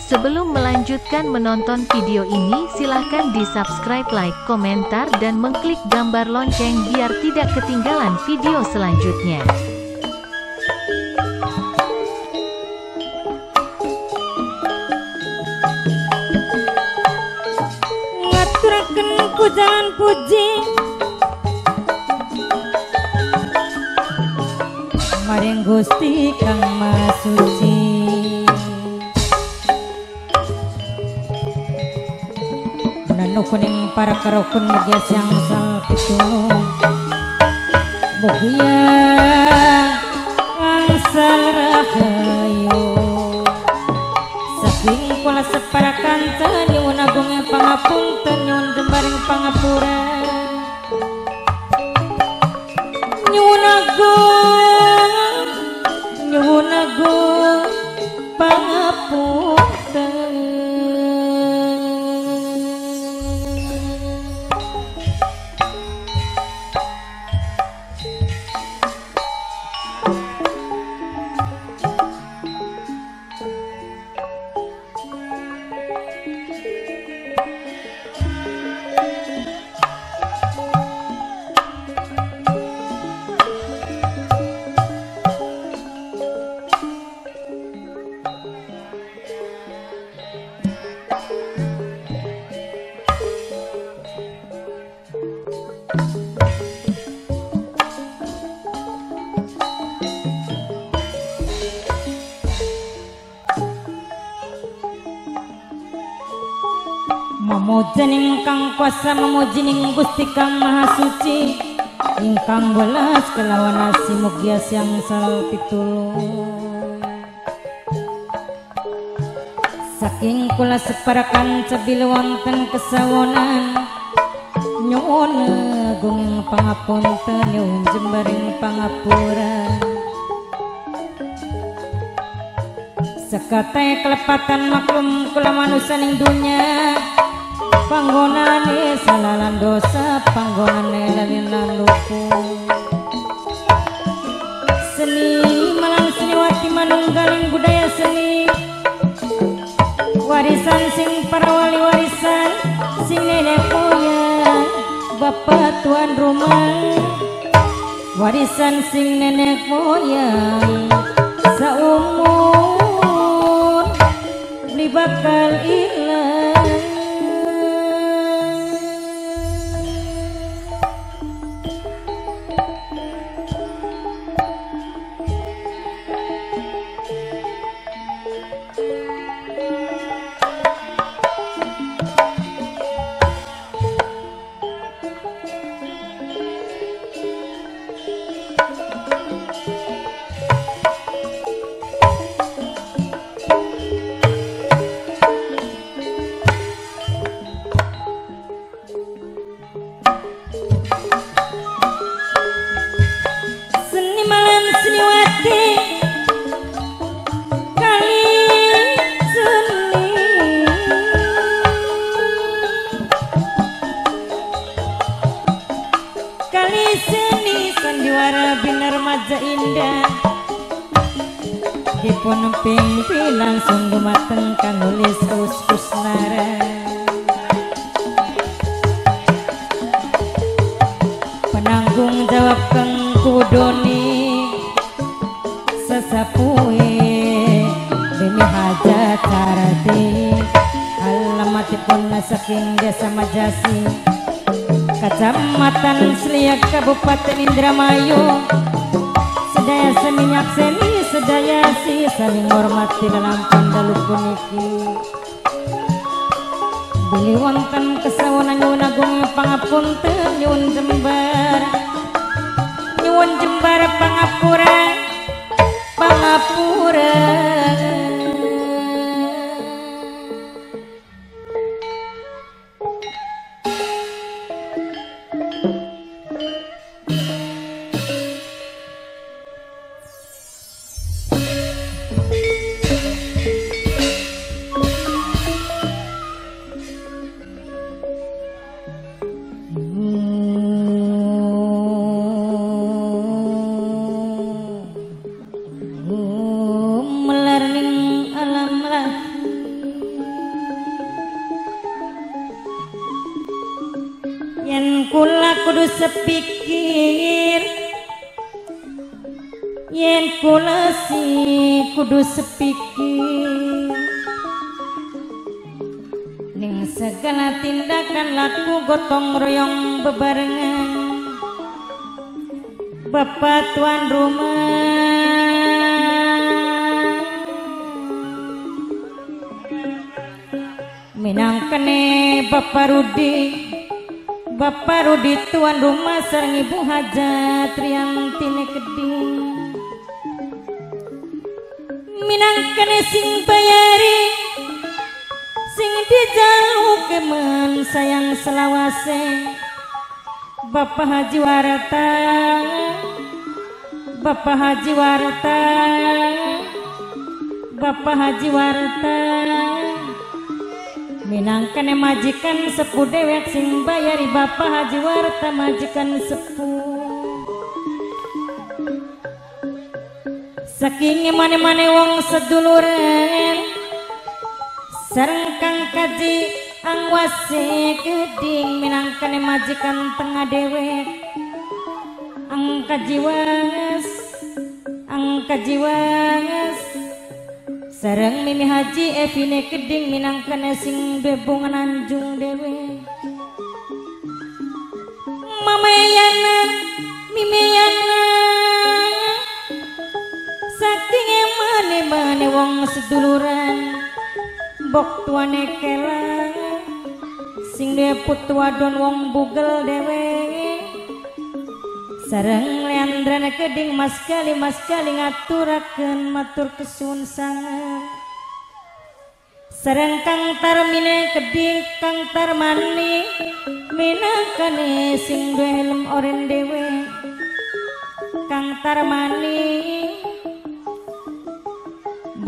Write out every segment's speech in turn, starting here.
Sebelum melanjutkan menonton video ini, silahkan di-subscribe, like, komentar, dan mengklik gambar lonceng biar tidak ketinggalan video selanjutnya. Ngaturaken pujian puji maring Gusti Kang Maha Suci. Kuning para karokun mugia siang sal pitulung mugia angsal rahayu saking kula separakan nyuwun agung pangapunten nyuwun jembaring pangapura nyuwun agung pangapunten. Memuji ingkang kuasa memuji ning Gusti Kang Maha Suci ingkang welas kelawan asi mugia siang sal pitulung saking kula separakan cebil wonten kesawonan nyuwun agung pangapunten nyuwun jembaring pangapura sekate kelepatan maklum kula manusia ning dunya panggonane salalan dosa panggonane lalinan lupu seni malang seniwati manunggaling budaya seni warisan sing para wali warisan sing nenek moyang bapak tuan rumah warisan sing nenek moyang saumur beli bakal ilang. Dipun pimpinan langsung gumateng kang nulis Kusnara penanggung jawab kang kudoni sesapuhe demi hajat carati alamatipun saking desa Majasi Kecamatan Seliak Kabupaten Indramayu sedaya seminyak seni sedaya si saling hormati dalam pandalu puniki beli wonten kesawonan nyuwun agung pangapunten nyuwun jembar pangapura yen kula kudu sepikir, yen kula kudu sepikir ning segala tindakan laku gotong royong bebarengan. Bapak tuan rumah minangkene Bapak Rudi tuan rumah sareng Ibu Hajat Riantine Keding minangkene sing bayari sing dijalukeun sayang selawase. Bapak Haji Warta, Bapak Haji Warta, Bapak Haji Warta minangkene majikan sepuh dewek sing bayari. Bapak Haji Warta majikan sepuh saking mane-mane wong seduluran sareng Kang Kaji Angwase Keding minangkane majikan tengah dewek. Angka jiwas sareng Mimi Haji Evine Keding minangkane sing bebungan anjung dewek. Mamayana Mimiyana saking mane-mane wong seduluran bok tuane kela sing dia putu wadon wong bugel dewe sareng Leandrana Keding mas kali ngaturakeun matur kesuwun sangat sareng Kang Tarmine Keding Kang Tarmani minangkane sing duwe helm oren dewe. Kang Tarmani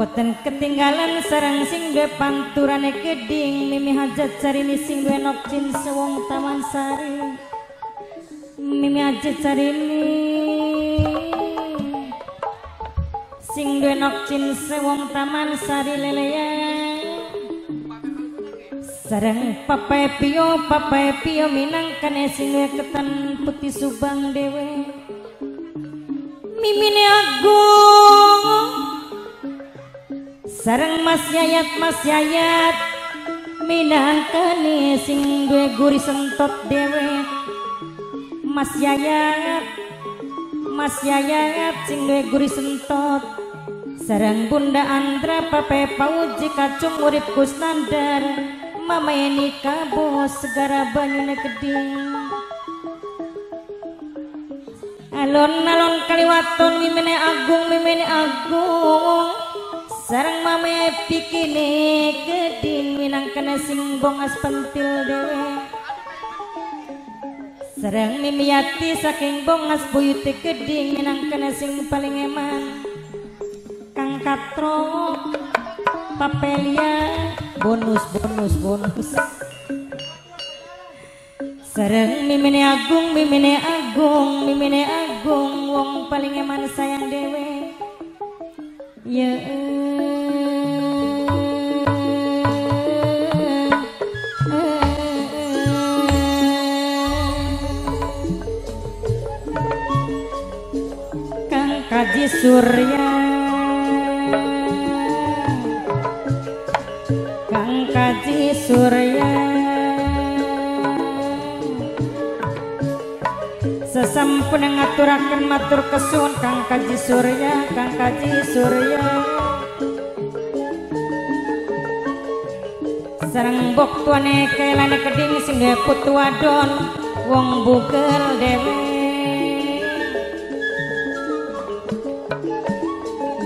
boten ketinggalan sareng sing duwe panturane Keding Mimi Hajat Sarini sing duwe nokcin sewong Taman Sari. Mimi Hajat Sarini sing duwe nokcin sewong Taman Sari leleya sareng Papa Pio minangkane sing duwe ketan putih Subang dewe. Mimine Agung sareng Mas Yayat minangkane sing duwe guri sentot dewe. Mas Yayat sing duwe guri sentot sareng Bunda Andra Pape Pauji Kacung urip Kusnandar Mama Eni Kabo segara banyune Keding. Alon-alon kaliwaton Mimine Agung sareng Mame Pikine Keding minangkane sing bongas pentil dewe. Sareng Mimiati saking bongas buyute Keding minangkane sing paling eman. Kang Katro Papelia bonus sareng Mimine Agung wong paling eman sayang dewe. Ya Kang Kaji Surya sesampun ngaturaken matur kesuwun Kang Kaji Surya sareng bok tuane kelane Keding sing duwe putu wadon wong bugel dewe.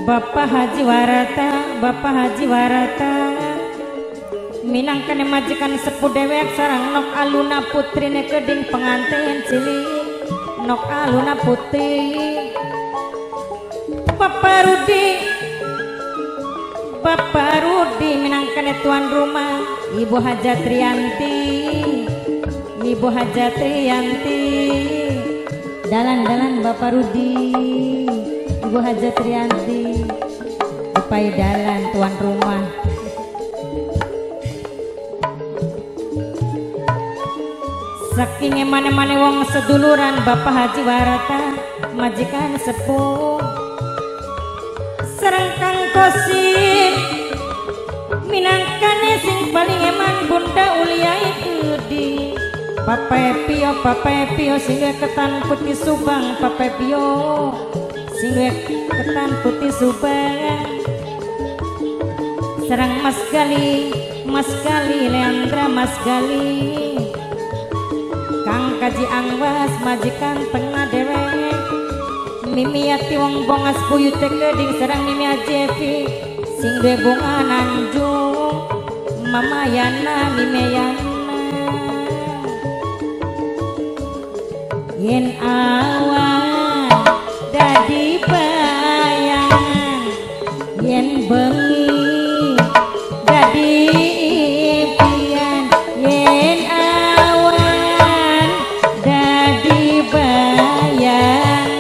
Bapak Haji Warata minangkane majikan sepuh dewek sareng Nok Aluna putrine Keding pengantin cilik Nok Aluna putri. Bapak Rudi minangkane tuan rumah. Ibu Hajat Rianti dalan Bapak Rudi Ibu Hajat Rianti upai dalan tuan rumah. saking emane-mane wong seduluran Bapak Haji Warata majikan sepuh sareng Kang Kosim minangkane sing paling eman Bunda Uliai Gede Papai Pio sing ketan putih Subang Papai Pio sing ketan putih Subang sareng Mas Gali Leandra Mas Gali Kang Kaji Angwas majikan tengah dewek Mimi Yati wong bongas buyut keding sareng Mimi Ajevi sing duwe bunga Nanjung Mama Yana Mimi Yana yen awan dadi bayangan yen bengi dadi impian yen awan dadi bayangan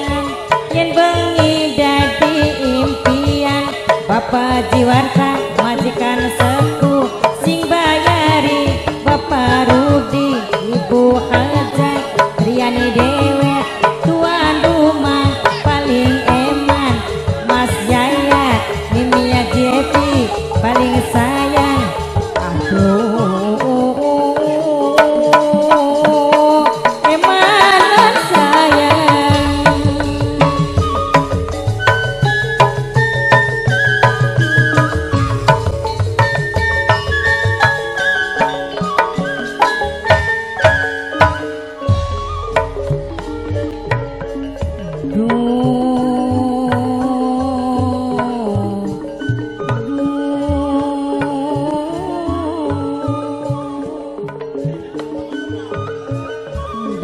yen bengi dadi impian Bapak Jiwarta majikan sepuh sing bayari Bapak Rudi Ibu Hajat Riani Dewet tuan rumah paling eman Mas Yayat Mimi Jepi paling sayang aduh emanan sayang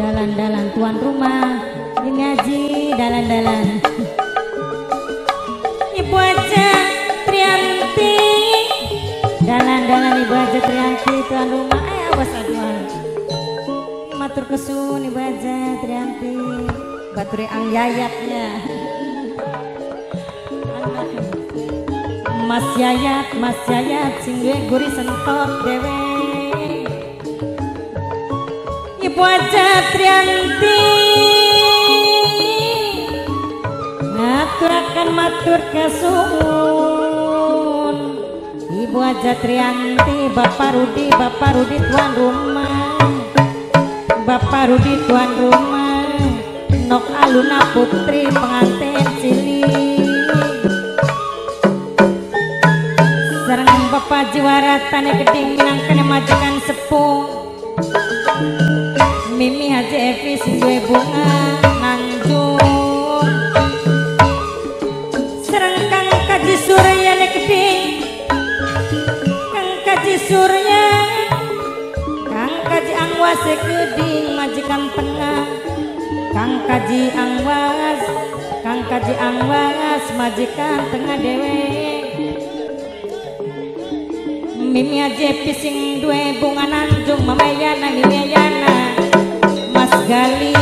dalan-dalan tuan rumah ngaji dalan-dalan Ibu aja Trianti dalan-dalan Ibu aja Trianti tuan rumah awas aduan matur kesun Ibu aja Trianti baturi ang yayatnya Mas Yayat sing duwe guri sentot dewe Ibu aja Trianti ngaturakan matur kesun Ibu aja Trianti Bapak Rudi tuan rumah Bapak Rudi tuan rumah Nok Aluna Putri pengantin cilik sareng Bapak Jiwarata Geding minangkane majikan sepuh Mimi Haji Evi sing duwe bunga Nanjung sareng Kang Kaji Surya Geding Kang Kaji Surya Kang Kaji Angwas Geding majikan tengah Kang Kaji Angwas majikan tengah dewe Mimi Ajepi sing duwe bunga Nanjung Mama Yana Mimi Yana Mas Gali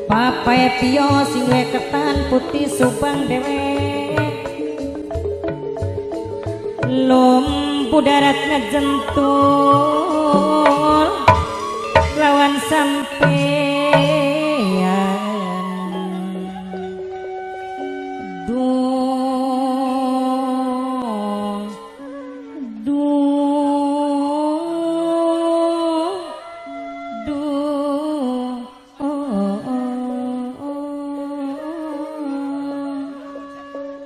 Papai Pio sing duwe ketan putih Subang dewe Lombu darat ngejentul lawan sampeyan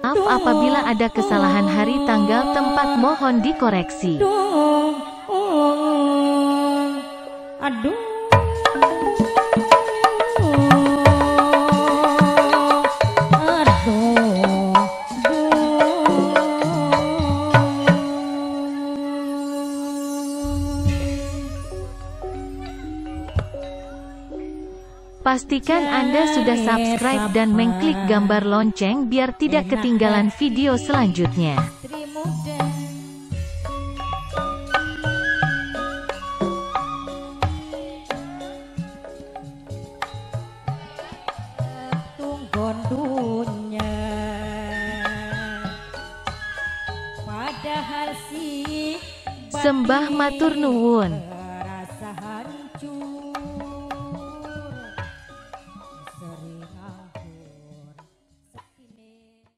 Maaf apabila ada kesalahan hari tanggal tempat mohon dikoreksi. Aduh. Pastikan Anda sudah subscribe dan mengklik gambar lonceng biar tidak ketinggalan video selanjutnya. Sembah matur nuwun.